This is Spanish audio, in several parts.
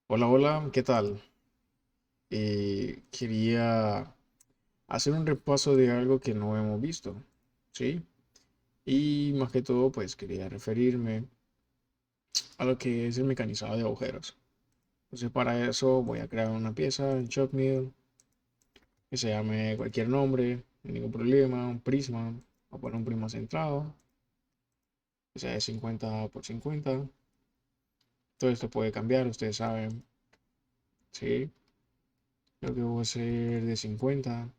Hola, hola, ¿qué tal? Quería hacer un repaso de algo que no hemos visto, ¿sí? Y más que todo, pues quería referirme a lo que es el mecanizado de agujeros. Entonces, para eso voy a crear una pieza en Shopmill que se llame cualquier nombre, no hay ningún problema, un prisma, voy a poner un prisma centrado, que sea de 50 por 50. Todo esto puede cambiar, ustedes saben, ¿sí? Creo que voy a ser de 50,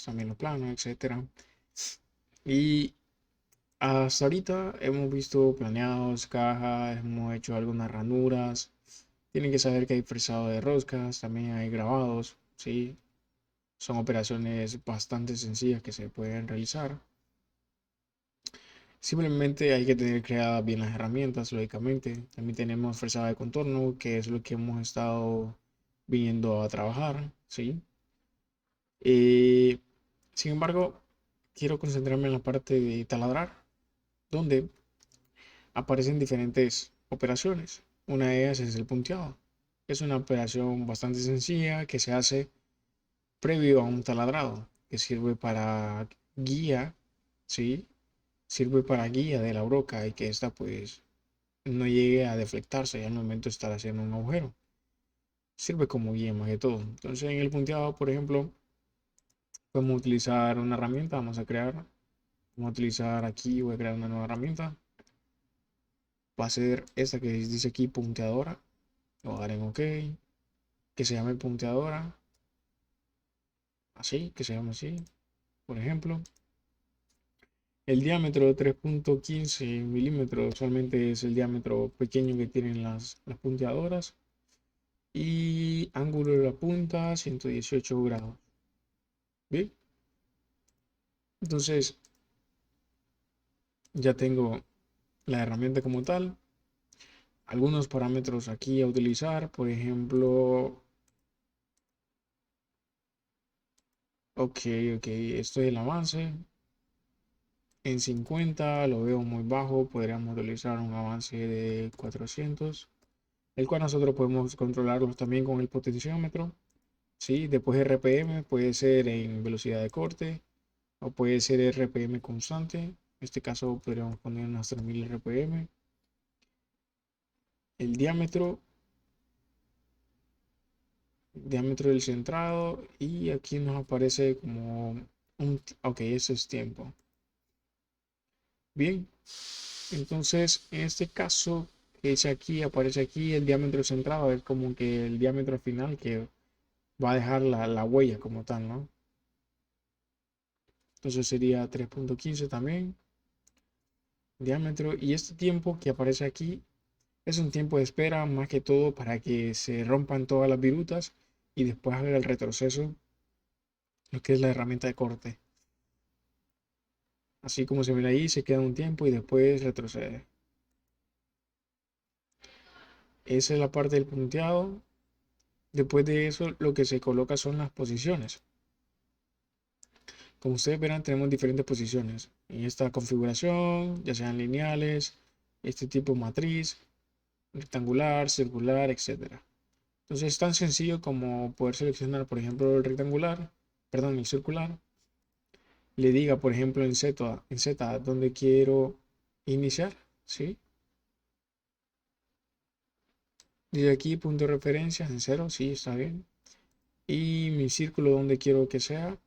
también lo plano, etcétera. Y hasta ahorita hemos visto planeados, cajas, hemos hecho algunas ranuras. Tienen que saber que hay fresado de roscas, también hay grabados, ¿sí? Son operaciones bastante sencillas que se pueden realizar. Simplemente hay que tener creadas bien las herramientas, lógicamente. También tenemos fresado de contorno, que es lo que hemos estado viniendo a trabajar, ¿sí? Eh, Sin embargo, quiero concentrarme en la parte de taladrar, donde aparecen diferentes operaciones. Una de ellas es el punteado. Es una operación bastante sencilla que se hace previo a un taladrado, que sirve para guía, ¿sí? Sirve para guía de la broca y que ésta pues no llegue a deflectarse al momento de estar haciendo un agujero. Sirve como guía más que todo. Entonces en el punteado, por ejemplo, podemos utilizar una herramienta, vamos a utilizar aquí, voy a crear una nueva herramienta. Va a ser esta que dice aquí punteadora. Lo voy a dar en OK, que se llame punteadora, así, que se llame así, por ejemplo. El diámetro de 3.15 milímetros usualmente es el diámetro pequeño que tienen las punteadoras. Y ángulo de la punta, 118 grados. ¿Bien? Entonces ya tengo la herramienta como tal. Algunos parámetros aquí a utilizar, por ejemplo, ok, ok, esto es el avance. En 50 lo veo muy bajo, podríamos utilizar un avance de 400, el cual nosotros podemos controlarlo también con el potenciómetro, ¿sí? Después RPM puede ser en velocidad de corte o puede ser RPM constante. En este caso podríamos poner unas 3000 RPM. El diámetro del centrado y aquí nos aparece como ok, eso es tiempo. Bien, entonces en este caso que dice aquí, aparece aquí el diámetro centrado, es como que el diámetro final que va a dejar la huella como tal, ¿no? Entonces sería 3.15 también, diámetro. Y este tiempo que aparece aquí es un tiempo de espera más que todo para que se rompan todas las virutas y después haga el retroceso, lo que es la herramienta de corte. Así como se ve ahí, se queda un tiempo y después retrocede. Esa es la parte del punteado. Después de eso, lo que se coloca son las posiciones. Como ustedes verán, tenemos diferentes posiciones en esta configuración, ya sean lineales, este tipo matriz, rectangular, circular, etcétera. Entonces es tan sencillo como poder seleccionar, por ejemplo, el rectangular, perdón, el circular, le diga, por ejemplo, en Z donde quiero iniciar, ¿sí? Desde aquí, punto de referencia en cero, sí, está bien. Y mi círculo donde quiero que sea,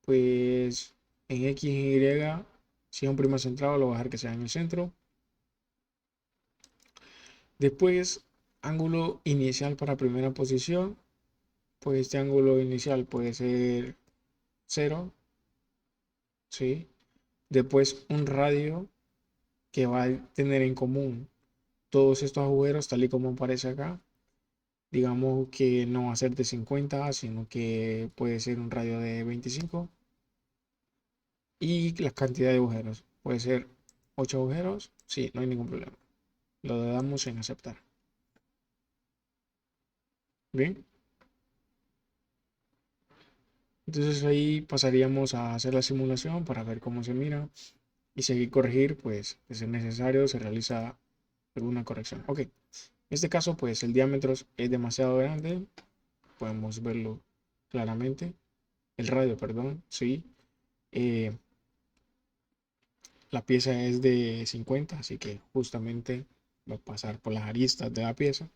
pues en X y Y, si es un prima centrado, lo voy a dejar que sea en el centro. Después, ángulo inicial para primera posición, pues este ángulo inicial puede ser cero, ¿sí? Después, un radio que va a tener en común todos estos agujeros, tal y como aparece acá. Digamos que no va a ser de 50, sino que puede ser un radio de 25. Y la cantidad de agujeros. Puede ser 8 agujeros. Sí, no hay ningún problema. Lo damos en aceptar. Bien. Entonces ahí pasaríamos a hacer la simulación para ver cómo se mira. Y seguir corregir, pues, de ser necesario, se realiza alguna corrección. Ok. En este caso, pues el diámetro es demasiado grande, podemos verlo claramente. El radio, perdón, sí. Eh, la pieza es de 50, así que justamente va a pasar por las aristas de la pieza.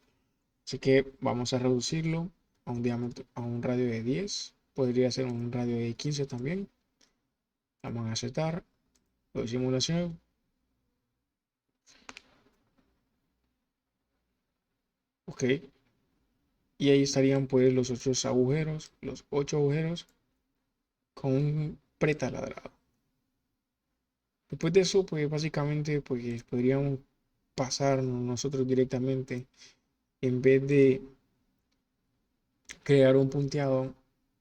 Así que vamos a reducirlo a un diámetro, a un radio de 10. Podría ser un radio de 15 también. Vamos a aceptar. Lo de simulación. Ok. Y ahí estarían pues los 8 agujeros con un pretaladrado. Después de eso, pues básicamente pues podríamos pasar nosotros directamente, en vez de crear un punteado,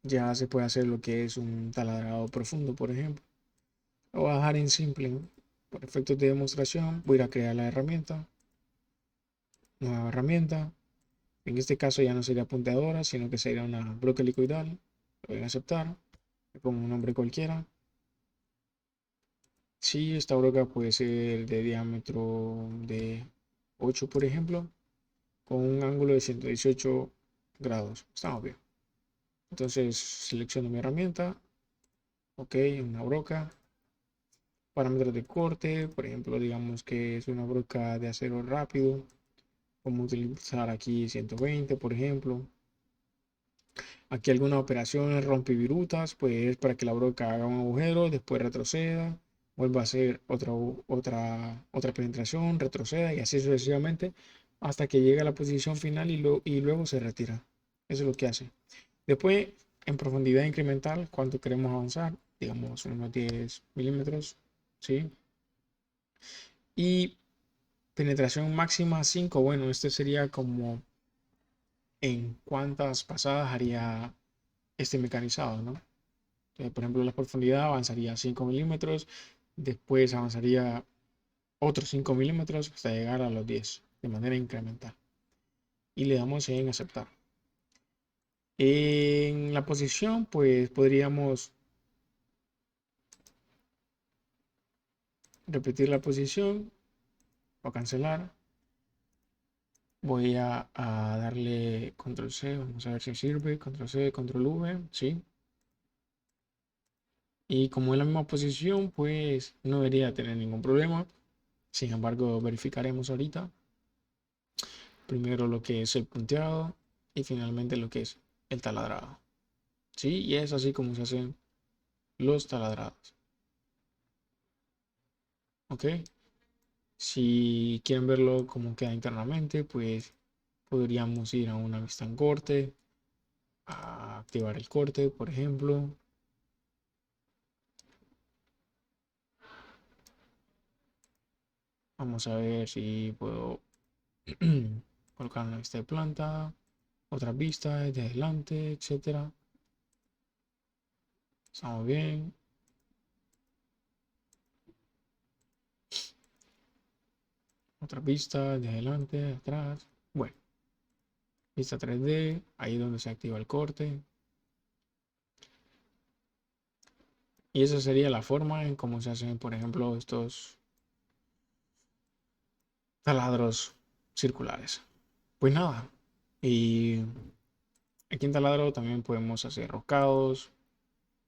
ya se puede hacer lo que es un taladrado profundo, por ejemplo. Lo voy a dejar en simple, ¿no? Por efectos de demostración, voy a ir a crear la herramienta, nueva herramienta. En este caso ya no sería punteadora, sino que sería una broca helicoidal. Lo voy a aceptar, le pongo un nombre cualquiera. Si esta broca puede ser de diámetro de 8, por ejemplo, con un ángulo de 118 grados. Estamos bien. Entonces selecciono mi herramienta. Ok, una broca. Parámetros de corte, por ejemplo, digamos que es una broca de acero rápido. Vamos a utilizar aquí 120, por ejemplo. Aquí algunas operaciones rompevirutas, pues para que la broca haga un agujero, después retroceda, vuelva a hacer otra penetración, retroceda y así sucesivamente hasta que llegue a la posición final y luego se retira. Eso es lo que hace. Después, en profundidad incremental, ¿cuánto queremos avanzar? Digamos unos 10 milímetros, ¿sí? Y penetración máxima 5. Bueno, este sería como en cuántas pasadas haría este mecanizado, ¿no? Entonces, por ejemplo, la profundidad avanzaría 5 milímetros, después avanzaría otros 5 milímetros hasta llegar a los 10 de manera incremental. Y le damos en aceptar. En la posición, pues podríamos repetir la posición o cancelar. Voy a darle control C, vamos a ver si sirve, control C, control V, ¿sí? Y como es la misma posición, pues no debería tener ningún problema. Sin embargo, verificaremos ahorita. Primero lo que es el punteado y finalmente lo que es el taladrado. ¿Sí? Y es así como se hacen los taladrados. ¿Ok? Si quieren verlo como queda internamente, pues podríamos ir a una vista en corte, a activar el corte, por ejemplo. Vamos a ver si puedo colocar una vista de planta, otra vista de adelante, etcétera. Estamos bien. Otra vista de adelante, de atrás. Bueno, vista 3D, ahí es donde se activa el corte. Y esa sería la forma en cómo se hacen, por ejemplo, estos taladros circulares. Pues nada, y aquí en taladro también podemos hacer roscados.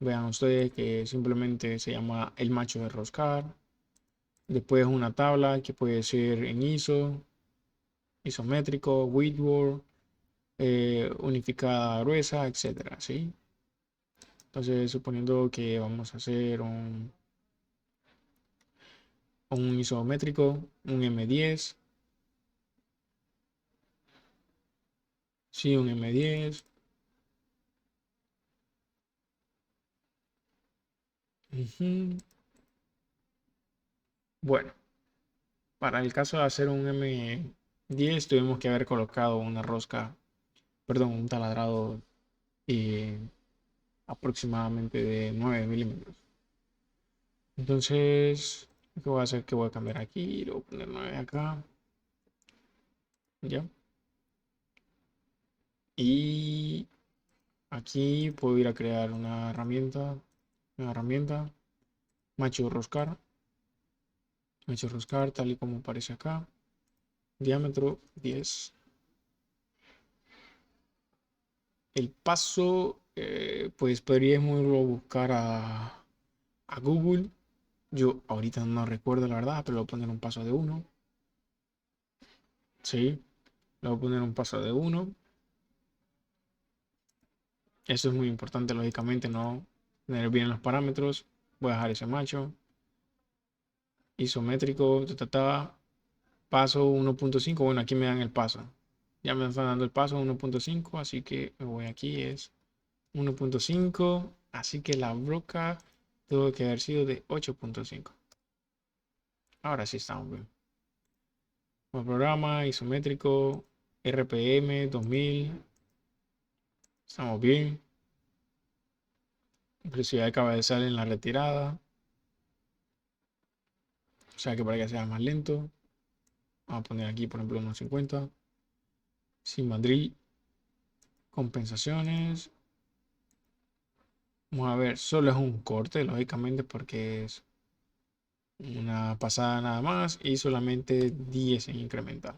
Vean ustedes que simplemente se llama el macho de roscar. Después una tabla que puede ser en ISO, isométrico, Whitworth, unificada gruesa, etcétera, ¿sí? Entonces, suponiendo que vamos a hacer un isométrico, un M10, sí, un M10. Ujú. Bueno, para el caso de hacer un M10 tuvimos que haber colocado una rosca, perdón, un taladrado eh, aproximadamente de 9 milímetros. Entonces, lo que voy a hacer es que voy a cambiar aquí, le voy a poner 9 acá, ¿ya? Y aquí puedo ir a crear una herramienta, macho roscar tal y como aparece acá, diámetro 10. El paso, pues podríamos buscar a Google. Yo ahorita no recuerdo la verdad, pero le voy a poner un paso de uno. Sí, le voy a poner un paso de uno. Eso es muy importante, lógicamente, no tener bien los parámetros. Voy a dejar ese macho. Isométrico, paso 1.5. Bueno, aquí me dan el paso. Ya me están dando el paso 1.5, así que me voy aquí, es 1.5. Así que la broca tuvo que haber sido de 8.5. Ahora sí estamos bien. El programa isométrico RPM 2000. Estamos bien. Velocidad de cabezal en la retirada. O sea que para que sea más lento. Vamos a poner aquí, por ejemplo, unos 50. Sin Madrid. Compensaciones. Vamos a ver, solo es un corte, lógicamente, porque es una pasada nada más y solamente 10 en incremental.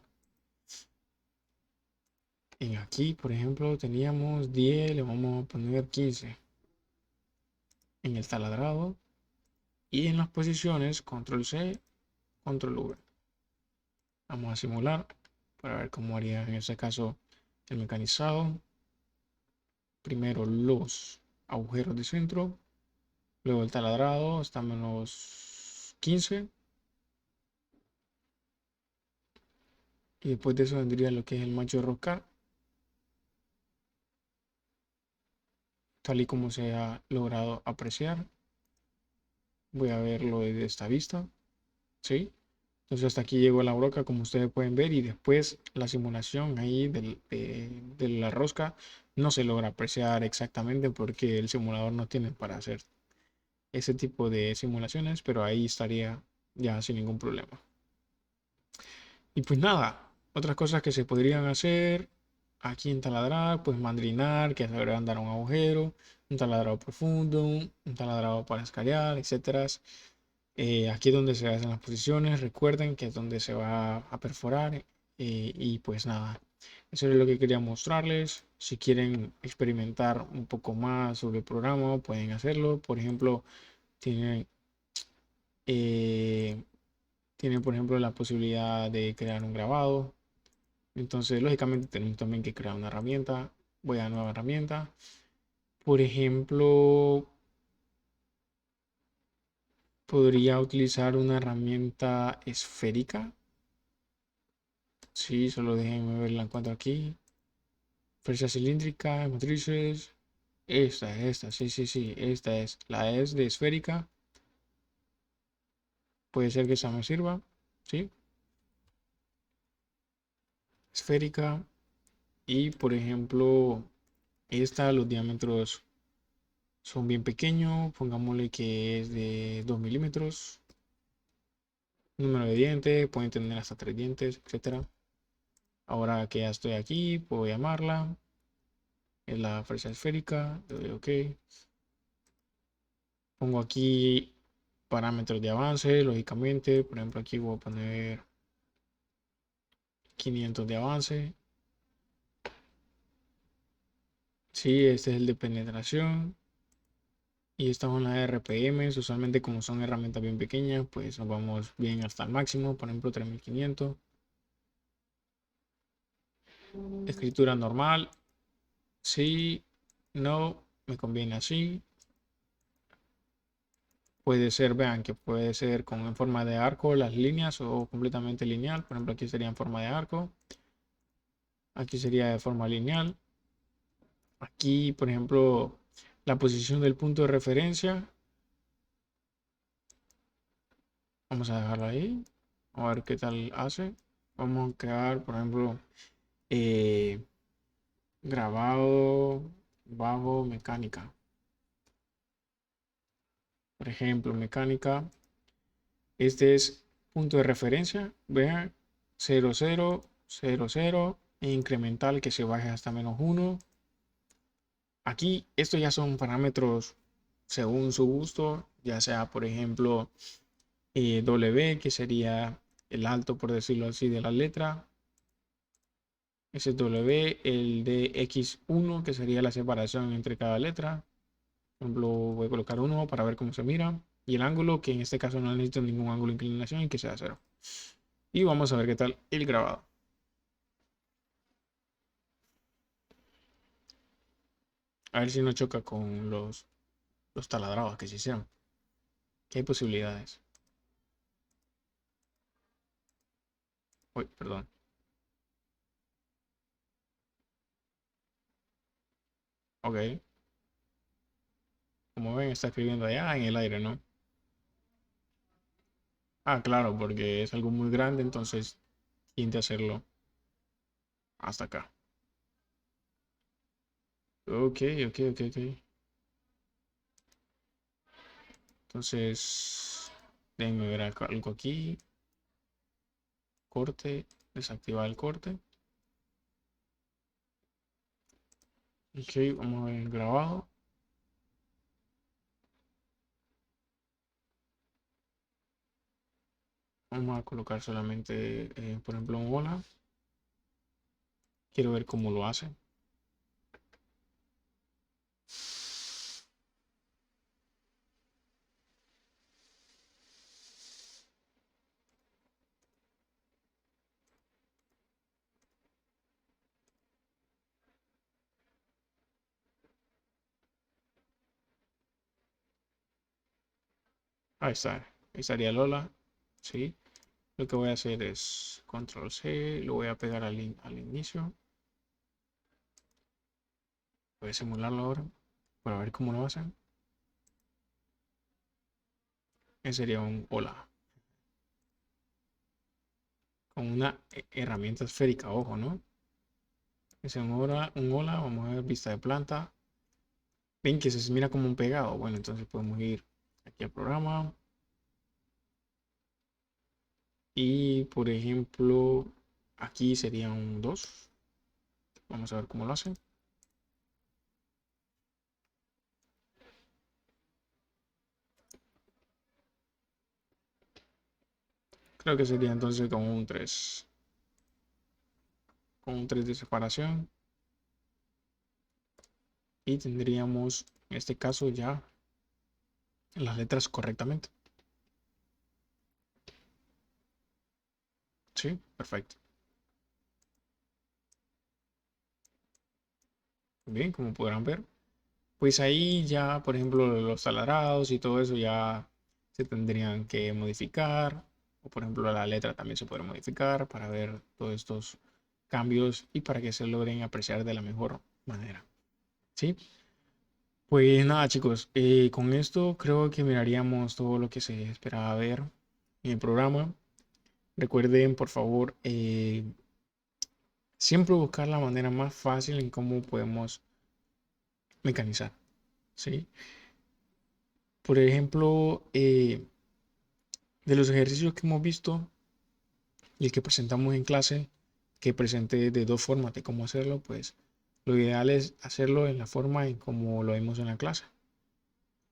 En aquí, por ejemplo, teníamos 10, le vamos a poner 15 en el taladrado y en las posiciones, control C, control V. Vamos a simular para ver cómo haría en ese caso el mecanizado. Primero los agujeros de centro, luego el taladrado está a menos 15 y después de eso vendría lo que es el macho de roscar, tal y como se ha logrado apreciar. Voy a verlo desde esta vista, ¿sí? Entonces hasta aquí llegó la broca, como ustedes pueden ver, y después la simulación ahí de la rosca no se logra apreciar exactamente porque el simulador no tiene para hacer ese tipo de simulaciones, pero ahí estaría ya sin ningún problema. Y pues nada, otras cosas que se podrían hacer aquí en taladrar, pues mandrinar, que es agrandar un agujero, un taladrado profundo, un taladrado para escalar, etcétera. Aquí es donde se hacen las posiciones, recuerden que es donde se va a perforar y pues nada, eso es lo que quería mostrarles. Si quieren experimentar un poco más sobre el programa, pueden hacerlo. Por ejemplo, tienen, eh, tienen por ejemplo la posibilidad de crear un grabado. Entonces, lógicamente tenemos también que crear una herramienta. Voy a nueva herramienta. Por ejemplo, podría utilizar una herramienta esférica. Sí, solo déjenme ver, la encuentro aquí. Fuerza cilíndrica, matrices. Esta, sí, sí, sí, esta es. La es de esférica. Puede ser que esa me sirva. Sí, esférica. Y por ejemplo, esta, los diámetros son bien pequeños. Pongámosle que es de 2 milímetros. Número de dientes, pueden tener hasta 3 dientes, etcétera. Ahora que ya estoy aquí, puedo llamarla. Es la fuerza esférica. Le doy OK. Pongo aquí parámetros de avance, lógicamente. Por ejemplo, aquí voy a poner 500 de avance. Sí, este es el de penetración. Y estas son las RPM. Usualmente, como son herramientas bien pequeñas, pues nos vamos bien hasta el máximo. Por ejemplo, 3500. Escritura normal. Sí, no, me conviene así. Puede ser, vean que puede ser como en forma de arco las líneas o completamente lineal. Por ejemplo, aquí sería en forma de arco. Aquí sería de forma lineal. Aquí, por ejemplo, la posición del punto de referencia. Vamos a dejarlo ahí. A ver qué tal hace. Vamos a crear, por ejemplo, eh, grabado bajo mecánica. Por ejemplo, mecánica. Este es punto de referencia. Vean, 0, 0, 0, 0. E incremental que se baje hasta -1. Aquí, estos ya son parámetros según su gusto. Ya sea, por ejemplo, W, que sería el alto, por decirlo así, de la letra. SW, el de X1, que sería la separación entre cada letra. Por ejemplo, voy a colocar 1 para ver cómo se mira. Y el ángulo, que en este caso no necesito ningún ángulo de inclinación y que sea 0. Y vamos a ver qué tal el grabado. A ver si no choca con los taladrados que se hicieron. Que hay posibilidades. Uy, perdón. Ok. Como ven, está escribiendo allá en el aire, ¿no? Ah, claro, porque es algo muy grande, entonces tiende a hacerlo hasta acá. Ok, ok, ok, ok. Entonces, déjenme ver algo aquí. Corte, desactivar el corte. Ok, vamos a ver el grabado. Vamos a colocar solamente, por ejemplo, un hola. Quiero ver cómo lo hace. Ahí está. Ahí estaría el hola. Sí. Lo que voy a hacer es control C. Lo voy a pegar al inicio. Voy a simularlo ahora para ver cómo lo hacen. Ese sería un hola. Con una herramienta esférica, ojo, ¿no? Es un hola. Vamos a ver vista de planta. Ven que se mira como un pegado. Bueno, entonces podemos ir aquí al programa. Y por ejemplo, aquí sería un 2. Vamos a ver cómo lo hacen. Creo que sería entonces con un 3. Con un 3 de separación. Y tendríamos, en este caso, ya las letras correctamente. Sí, perfecto. Bien, como podrán ver. Pues ahí ya, por ejemplo, los taladrados y todo eso ya se tendrían que modificar. O por ejemplo, la letra también se puede modificar para ver todos estos cambios y para que se logren apreciar de la mejor manera. ¿Sí? Pues nada, chicos, con esto creo que miraríamos todo lo que se esperaba ver en el programa. Recuerden, por favor, siempre buscar la manera más fácil en cómo podemos mecanizar, ¿sí? Por ejemplo, de los ejercicios que hemos visto y el que presentamos en clase, que presenté de dos formas de cómo hacerlo, pues lo ideal es hacerlo en la forma en como lo vimos en la clase.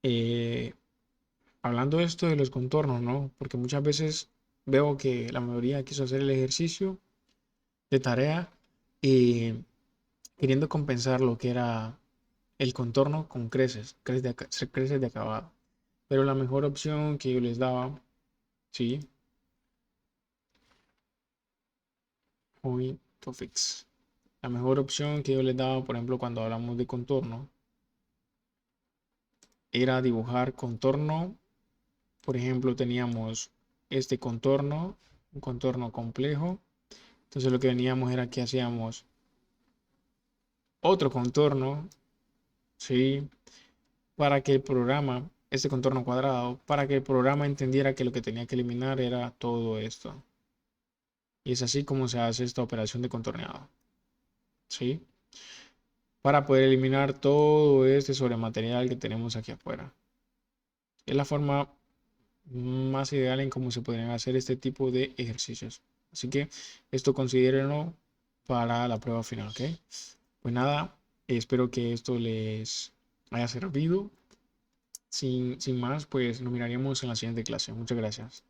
Eh, Hablando de esto de los contornos, ¿no? Porque muchas veces veo que la mayoría quiso hacer el ejercicio de tarea y queriendo compensar lo que era el contorno con creces de acabado. Pero la mejor opción que yo les daba, sí, point to fix. La mejor opción que yo les daba, por ejemplo, cuando hablamos de contorno, era dibujar contorno. Por ejemplo, teníamos este contorno, un contorno complejo. Entonces lo que veníamos era que hacíamos otro contorno, ¿sí? Para que el programa, este contorno cuadrado, para que el programa entendiera que lo que tenía que eliminar era todo esto. Y es así como se hace esta operación de contorneado, ¿sí? Para poder eliminar todo este sobrematerial que tenemos aquí afuera. Es la forma más ideal en cómo se podrían hacer este tipo de ejercicios. Así que esto considérenlo para la prueba final, ¿ok? Pues nada, espero que esto les haya servido. Sin más, pues nos miraríamos en la siguiente clase. Muchas gracias.